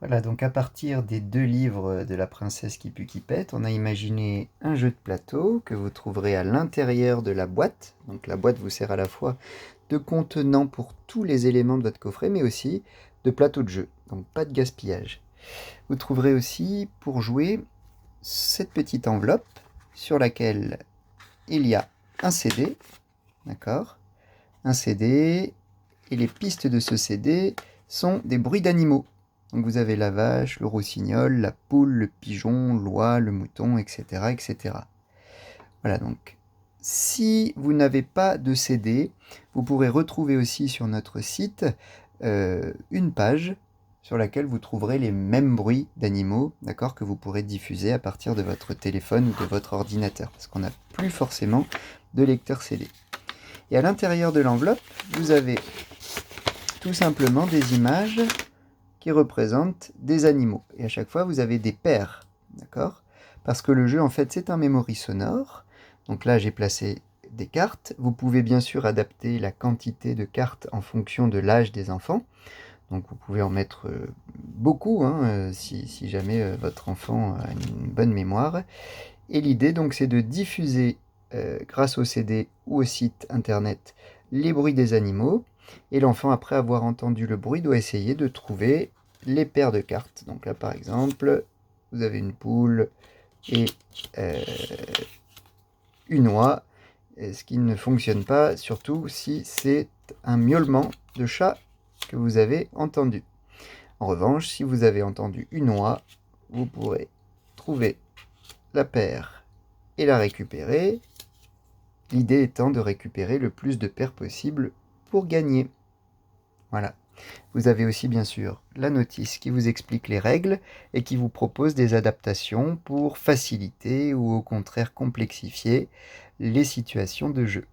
Voilà, donc à partir des 2 livres de La princesse qui pue qui pète, on a imaginé un jeu de plateau que vous trouverez à l'intérieur de la boîte. Donc la boîte vous sert à la fois de contenant pour tous les éléments de votre coffret, mais aussi de plateau de jeu. Donc pas de gaspillage. Vous trouverez aussi pour jouer cette petite enveloppe sur laquelle il y a un CD, d'accord? Un CD, et les pistes de ce CD sont des bruits d'animaux. Donc vous avez la vache, le rossignol, la poule, le pigeon, l'oie, le mouton, etc., etc. Voilà, donc si vous n'avez pas de CD, vous pourrez retrouver aussi sur notre site une page sur laquelle vous trouverez les mêmes bruits d'animaux, d'accord, que vous pourrez diffuser à partir de votre téléphone ou de votre ordinateur, parce qu'on n'a plus forcément de lecteur CD. Et à l'intérieur de l'enveloppe, vous avez tout simplement des images qui représentent des animaux. Et à chaque fois, vous avez des paires, d'accord? Parce que le jeu, en fait, c'est un memory sonore. Donc là, j'ai placé des cartes. Vous pouvez bien sûr adapter la quantité de cartes en fonction de l'âge des enfants. Donc vous pouvez en mettre beaucoup, hein, si jamais votre enfant a une bonne mémoire. Et l'idée, donc, c'est de diffuser, grâce au CD ou au site internet, les bruits des animaux. Et l'enfant, après avoir entendu le bruit, doit essayer de trouver les paires de cartes. Donc là, par exemple, vous avez une poule et une oie, ce qui ne fonctionne pas, surtout si c'est un miaulement de chat que vous avez entendu. En revanche, si vous avez entendu une oie, vous pourrez trouver la paire et la récupérer. L'idée étant de récupérer le plus de paires possible pour gagner. Voilà. Vous avez aussi bien sûr la notice qui vous explique les règles et qui vous propose des adaptations pour faciliter ou au contraire complexifier les situations de jeu.